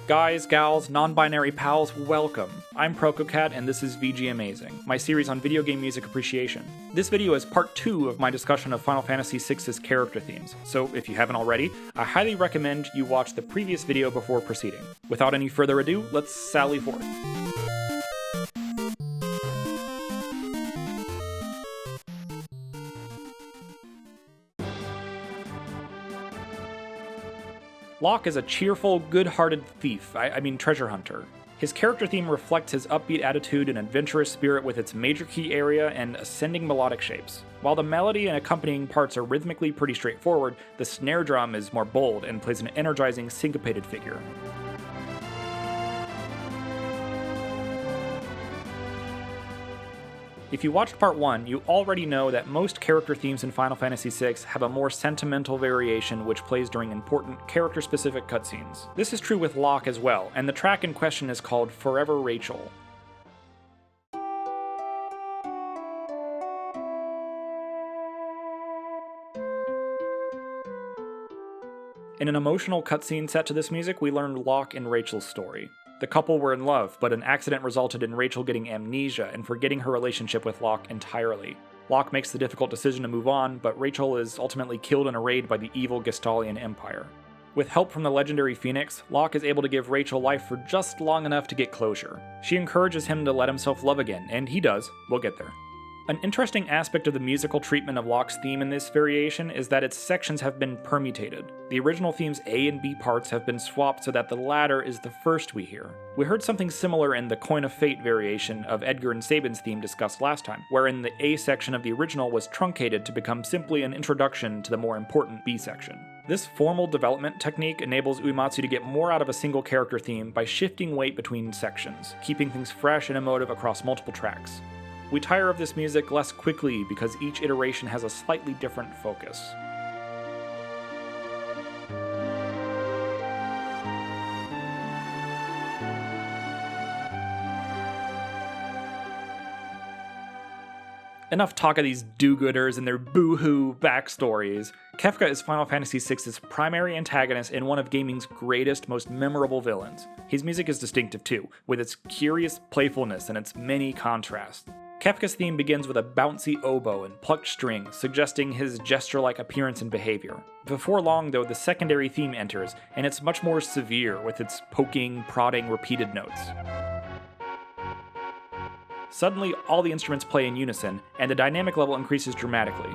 Guys, gals, non-binary pals, welcome. I'm ProkoCat and this is VGMazing, my series on video game music appreciation. This video is part 2 of my discussion of Final Fantasy VI's character themes, so if you haven't already, I highly recommend you watch the previous video before proceeding. Without any further ado, let's sally forth. Locke is a cheerful, good-hearted thief, I mean treasure hunter. His character theme reflects his upbeat attitude and adventurous spirit with its major key area and ascending melodic shapes. While the melody and accompanying parts are rhythmically pretty straightforward, the snare drum is more bold and plays an energizing, syncopated figure. If you watched part 1, you already know that most character themes in Final Fantasy VI have a more sentimental variation which plays during important character-specific cutscenes. This is true with Locke as well, and the track in question is called Forever Rachel. In an emotional cutscene set to this music, we learned Locke and Rachel's story. The couple were in love, but an accident resulted in Rachel getting amnesia and forgetting her relationship with Locke entirely. Locke makes the difficult decision to move on, but Rachel is ultimately killed in a raid by the evil Gestalian Empire. With help from the legendary Phoenix, Locke is able to give Rachel life for just long enough to get closure. She encourages him to let himself love again, and he does. We'll get there. An interesting aspect of the musical treatment of Locke's theme in this variation is that its sections have been permutated. The original theme's A and B parts have been swapped so that the latter is the first we hear. We heard something similar in the Coin of Fate variation of Edgar and Sabin's theme discussed last time, wherein the A section of the original was truncated to become simply an introduction to the more important B section. This formal development technique enables Uematsu to get more out of a single character theme by shifting weight between sections, keeping things fresh and emotive across multiple tracks. We tire of this music less quickly because each iteration has a slightly different focus. Enough talk of these do-gooders and their boo-hoo backstories. Kefka is Final Fantasy VI's primary antagonist and one of gaming's greatest, most memorable villains. His music is distinctive too, with its curious playfulness and its many contrasts. Kefka's theme begins with a bouncy oboe and plucked strings, suggesting his gesture-like appearance and behavior. Before long, though, the secondary theme enters, and it's much more severe with its poking, prodding, repeated notes. Suddenly, all the instruments play in unison, and the dynamic level increases dramatically.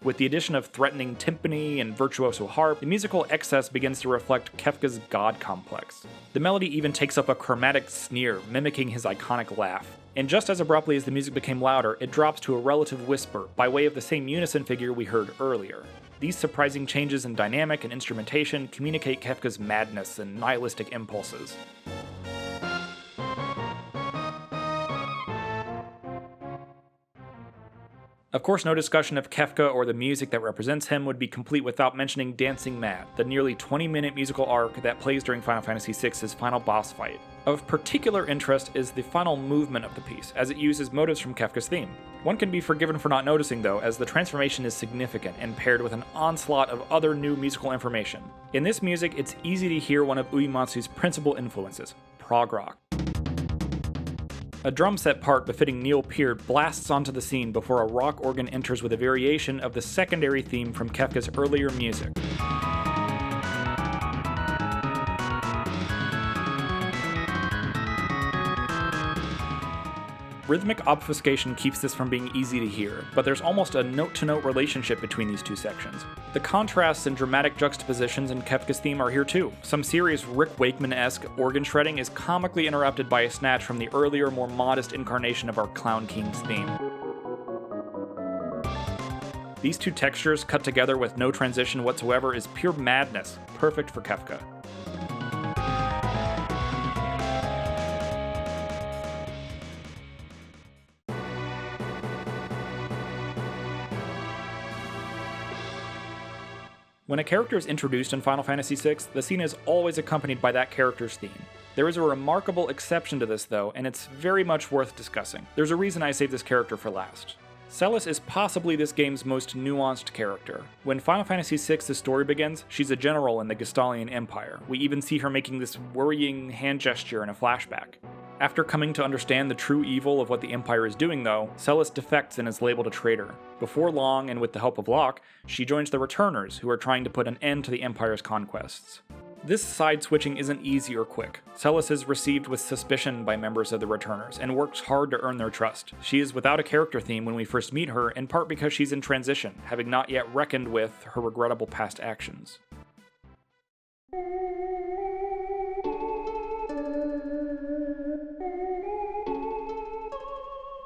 With the addition of threatening timpani and virtuoso harp, the musical excess begins to reflect Kefka's god complex. The melody even takes up a chromatic sneer, mimicking his iconic laugh. And just as abruptly as the music became louder, it drops to a relative whisper, by way of the same unison figure we heard earlier. These surprising changes in dynamic and instrumentation communicate Kefka's madness and nihilistic impulses. Of course, no discussion of Kefka or the music that represents him would be complete without mentioning Dancing Mad, the nearly 20-minute musical arc that plays during Final Fantasy VI's final boss fight. Of particular interest is the final movement of the piece, as it uses motives from Kefka's theme. One can be forgiven for not noticing though, as the transformation is significant and paired with an onslaught of other new musical information. In this music, it's easy to hear one of Uematsu's principal influences, prog rock. A drum set part befitting Neil Peart blasts onto the scene before a rock organ enters with a variation of the secondary theme from Kefka's earlier music. Rhythmic obfuscation keeps this from being easy to hear, but there's almost a note-to-note relationship between these two sections. The contrasts and dramatic juxtapositions in Kefka's theme are here too. Some serious Rick Wakeman-esque organ shredding is comically interrupted by a snatch from the earlier, more modest incarnation of our Clown King's theme. These two textures cut together with no transition whatsoever is pure madness, perfect for Kefka. When a character is introduced in Final Fantasy VI, the scene is always accompanied by that character's theme. There is a remarkable exception to this though, and it's very much worth discussing. There's a reason I saved this character for last. Celes is possibly this game's most nuanced character. When Final Fantasy VI's story begins, she's a general in the Gestalian Empire. We even see her making this worrying hand gesture in a flashback. After coming to understand the true evil of what the Empire is doing though, Celes defects and is labeled a traitor. Before long, and with the help of Locke, she joins the Returners, who are trying to put an end to the Empire's conquests. This side-switching isn't easy or quick. Celes is received with suspicion by members of the Returners, and works hard to earn their trust. She is without a character theme when we first meet her, in part because she's in transition, having not yet reckoned with her regrettable past actions.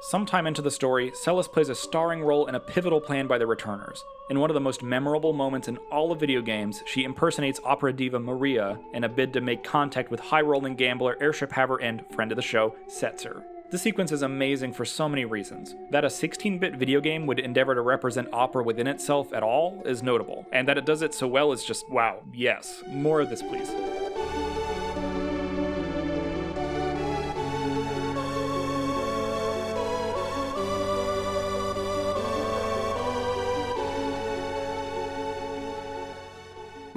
Sometime into the story, Celes plays a starring role in a pivotal plan by the Returners. In one of the most memorable moments in all of video games, she impersonates opera diva Maria in a bid to make contact with high-rolling gambler, airship haver, and friend of the show, Setzer. This sequence is amazing for so many reasons. That a 16-bit video game would endeavor to represent opera within itself at all is notable, and that it does it so well is just wow, yes. More of this, please.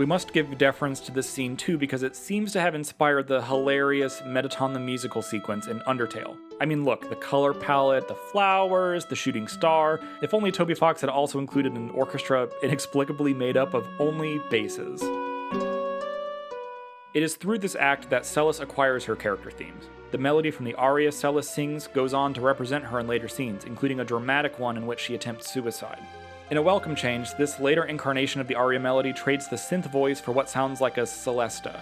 We must give deference to this scene too because it seems to have inspired the hilarious Mettaton the Musical sequence in Undertale. I mean look, the color palette, the flowers, the shooting star. If only Toby Fox had also included an orchestra inexplicably made up of only basses. It is through this act that Celes acquires her character themes. The melody from the aria Celes sings goes on to represent her in later scenes, including a dramatic one in which she attempts suicide. In a welcome change, this later incarnation of the aria melody trades the synth voice for what sounds like a celesta.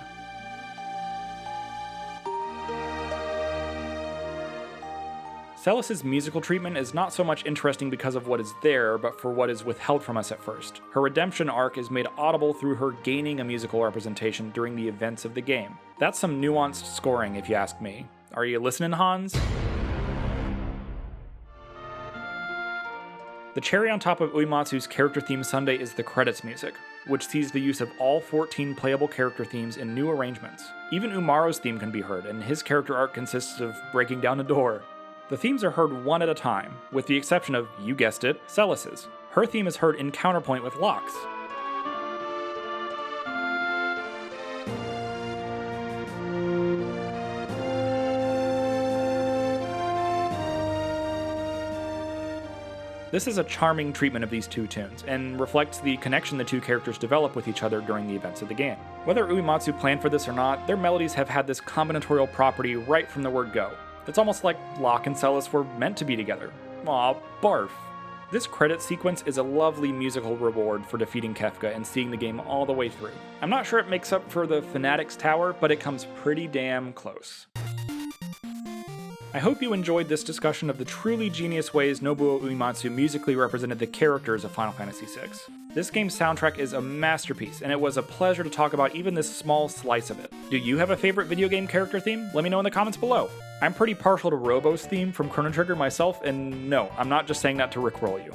Celes' musical treatment is not so much interesting because of what is there, but for what is withheld from us at first. Her redemption arc is made audible through her gaining a musical representation during the events of the game. That's some nuanced scoring, if you ask me. Are you listening, Hans? The cherry on top of Uematsu's character theme sundae is the credits music, which sees the use of all 14 playable character themes in new arrangements. Even Umaro's theme can be heard, and his character arc consists of breaking down a door. The themes are heard one at a time, with the exception of, you guessed it, Celes's. Her theme is heard in counterpoint with Locke's. This is a charming treatment of these two tunes, and reflects the connection the two characters develop with each other during the events of the game. Whether Uematsu planned for this or not, their melodies have had this combinatorial property right from the word go. It's almost like Locke and Celes were meant to be together. Aw, barf. This credit sequence is a lovely musical reward for defeating Kefka and seeing the game all the way through. I'm not sure it makes up for the Fanatic's Tower, but it comes pretty damn close. I hope you enjoyed this discussion of the truly genius ways Nobuo Uematsu musically represented the characters of Final Fantasy VI. This game's soundtrack is a masterpiece, and it was a pleasure to talk about even this small slice of it. Do you have a favorite video game character theme? Let me know in the comments below. I'm pretty partial to Robo's theme from Chrono Trigger myself, and no, I'm not just saying that to rickroll you.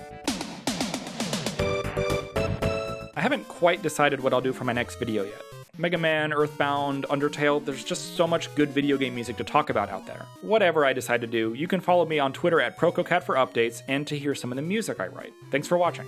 I haven't quite decided what I'll do for my next video yet. Mega Man, Earthbound, Undertale, there's just so much good video game music to talk about out there. Whatever I decide to do, you can follow me on Twitter at ProkoCat for updates and to hear some of the music I write. Thanks for watching.